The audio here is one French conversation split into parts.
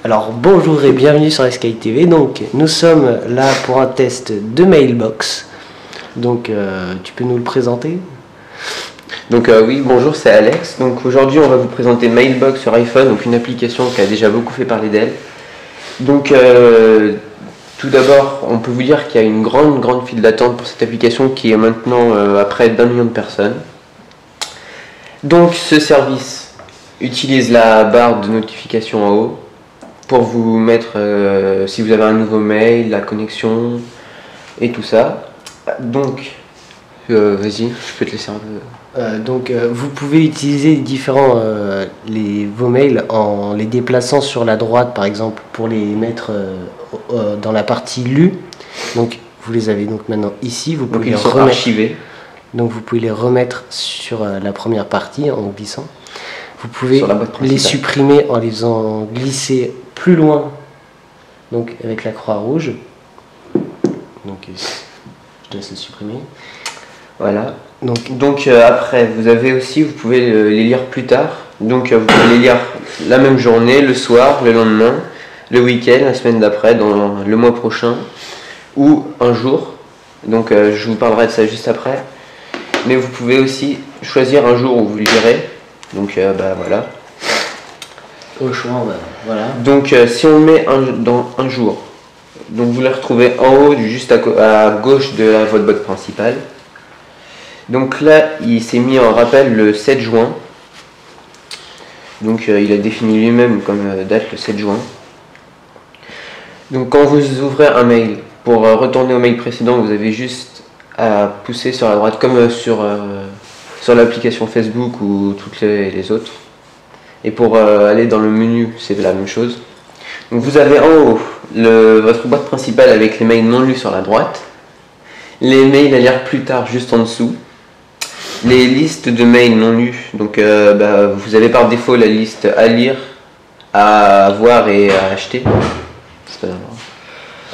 Alors bonjour et bienvenue sur Sky TV. Donc nous sommes là pour un test de Mailbox. Donc tu peux nous le présenter? Donc oui, bonjour, c'est Alex. Donc aujourd'hui on va vous présenter Mailbox sur iPhone, donc une application qui a déjà beaucoup fait parler d'elle. Donc tout d'abord, on peut vous dire qu'il y a une grande file d'attente pour cette application qui est maintenant à près d'1 million de personnes. Donc ce service utilise la barre de notification en haut pour vous mettre, si vous avez un nouveau mail, la connexion et tout ça. Donc, vas-y, je peux te laisser un peu. Vous pouvez utiliser vos mails en les déplaçant sur la droite, par exemple, pour les mettre dans la partie lue. Donc vous les avez donc maintenant ici. Vous pouvez les remettre archivés. Donc vous pouvez les remettre sur la première partie en glissant. Vous pouvez les supprimer en les faisant glisser plus loin, donc avec la croix rouge. Donc je te laisse le supprimer. Voilà. Donc après, vous pouvez les lire plus tard. Donc vous pouvez les lire la même journée, le soir, le lendemain, le week-end, la semaine d'après, dans le mois prochain, ou un jour. Donc je vous parlerai de ça juste après. Mais vous pouvez aussi choisir un jour où vous le lirez. Donc voilà. Au choix, voilà. Donc si on met dans un jour, donc vous les retrouvez en haut, juste à gauche de votre boîte principale. Donc là, il s'est mis en rappel le 7 juin. Donc il a défini lui-même comme date le 7 juin. Donc quand vous ouvrez un mail, pour retourner au mail précédent, vous avez juste à pousser sur la droite, comme sur l'application Facebook ou toutes les autres. Et pour aller dans le menu, c'est la même chose. Donc vous avez en haut votre boîte principale avec les mails non lus sur la droite, les mails à lire plus tard juste en dessous, les listes de mails non lus. Donc vous avez par défaut la liste à lire, à voir et à acheter.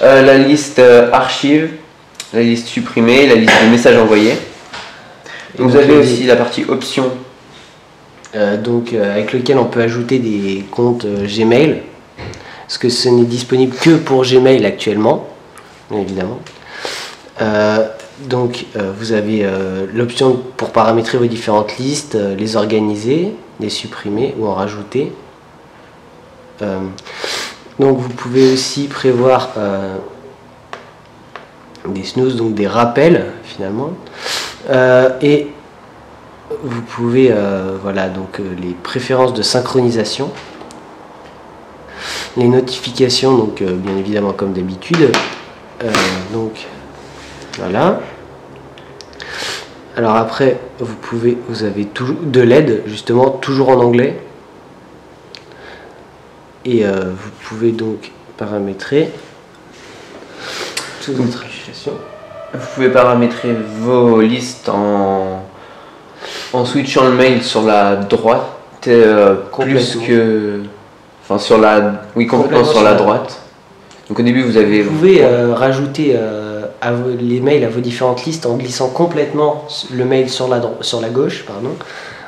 La liste archive, la liste supprimée, la liste de messages envoyés. Donc vous avez aussi la partie options. Avec lequel on peut ajouter des comptes Gmail, parce que ce n'est disponible que pour Gmail actuellement, bien évidemment. Vous avez l'option pour paramétrer vos différentes listes, les organiser, les supprimer ou en rajouter. Donc vous pouvez aussi prévoir des snooze, donc des rappels finalement, et vous pouvez les préférences de synchronisation, les notifications, donc bien évidemment comme d'habitude. Voilà. Alors après vous avez toujours de l'aide, justement toujours en anglais, et vous pouvez donc paramétrer toutes votre application. Vous pouvez paramétrer vos listes en switchant le mail sur la droite, complètement sur la droite. Donc au début vous pouvez rajouter les mails à vos différentes listes en glissant complètement le mail sur la gauche,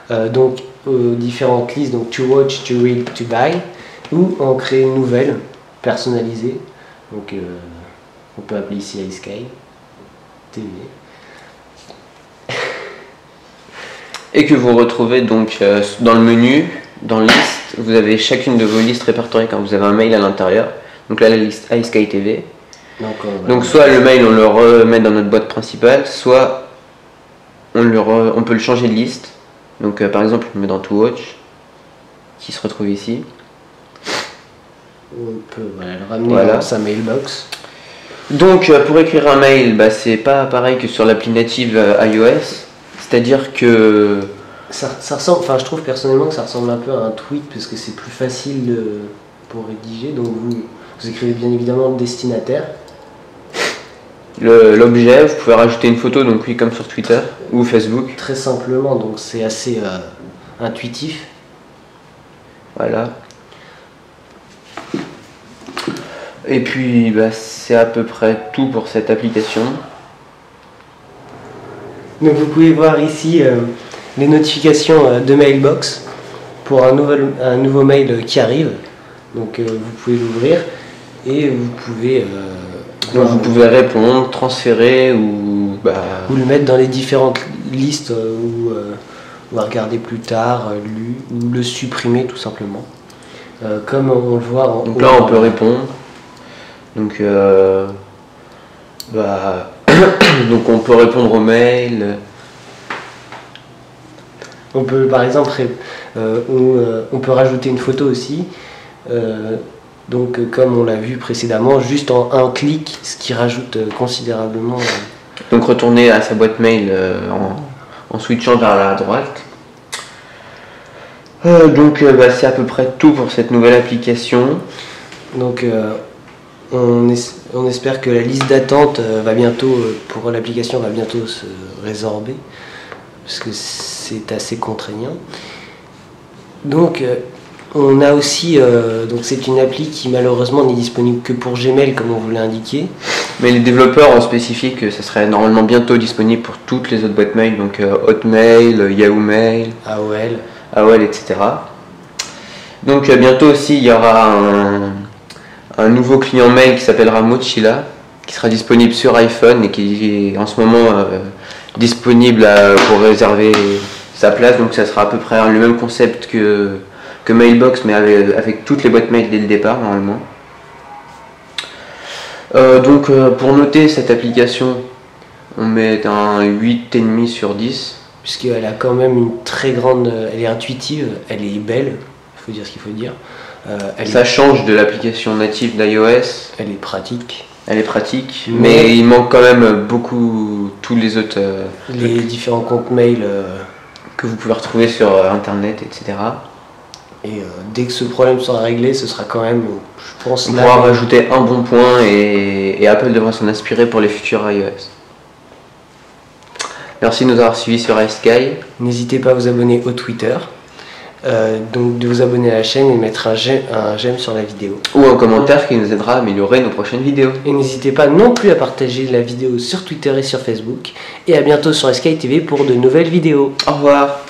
donc aux différentes listes, donc to watch, to read, to buy, ou en créer une nouvelle personnalisée. Donc on peut appeler ici iSky TV. Et que vous retrouvez donc dans le menu, dans liste, vous avez chacune de vos listes répertoriées quand vous avez un mail à l'intérieur. Donc là la liste iSky TV. Donc soit le mail on le remet dans notre boîte principale, soit on peut le changer de liste. Donc par exemple on le met dans To Watch, qui se retrouve ici. On peut le ramener dans sa mailbox. Donc pour écrire un mail, c'est pas pareil que sur l'appli native iOS. C'est-à-dire que ça ressemble, je trouve personnellement que ça ressemble un peu à un tweet, parce que c'est plus facile pour rédiger. Donc vous écrivez bien évidemment le destinataire, l'objet, vous pouvez rajouter une photo, donc oui, comme sur Twitter ou Facebook. Très simplement, donc c'est assez intuitif. Voilà. Et puis c'est à peu près tout pour cette application. Donc vous pouvez voir ici les notifications de Mailbox pour un nouveau mail qui arrive. Donc vous pouvez l'ouvrir et vous pouvez donc vous pouvez répondre, transférer ou le mettre dans les différentes listes ou regarder plus tard, ou le supprimer tout simplement. Comme on le voit en donc là on peut répondre. Donc donc on peut répondre aux mails. On peut par exemple on peut rajouter une photo aussi. Donc comme on l'a vu précédemment, juste en un clic, ce qui rajoute considérablement. Donc retourner à sa boîte mail en switchant vers la droite. Donc c'est à peu près tout pour cette nouvelle application. Donc on espère que la liste d'attente va bientôt, pour l'application, va bientôt se résorber, parce que c'est assez contraignant. Donc on a aussi, donc c'est une appli qui malheureusement n'est disponible que pour Gmail comme on vous l'a indiqué. Mais les développeurs ont spécifié que ça serait normalement bientôt disponible pour toutes les autres boîtes mail, donc Hotmail, Yahoo Mail, AOL, etc. Donc bientôt aussi il y aura un nouveau client mail qui s'appellera Mochila, qui sera disponible sur iPhone et qui est en ce moment disponible pour réserver sa place. Donc ça sera à peu près le même concept que Mailbox, mais avec toutes les boîtes mail dès le départ normalement. Donc pour noter cette application, on met un 8,5 sur 10. Puisqu'elle a quand même une très grande... Elle est intuitive, elle est belle, il faut dire ce qu'il faut dire. Ça change de l'application native d'iOS. Elle est pratique. Elle est pratique, mais il manque quand même beaucoup tous les autres... les différents comptes mail que vous pouvez retrouver sur Internet, etc. Et dès que ce problème sera réglé, ce sera quand même, je pense... On pourra rajouter un bon point et Apple devra s'en inspirer pour les futurs iOS. Merci de nous avoir suivis sur iSky. N'hésitez pas à vous abonner au Twitter, donc de vous abonner à la chaîne et mettre un j'aime sur la vidéo. Ou un commentaire qui nous aidera à améliorer nos prochaines vidéos. Et n'hésitez pas non plus à partager la vidéo sur Twitter et sur Facebook. Et à bientôt sur Sky TV pour de nouvelles vidéos. Au revoir.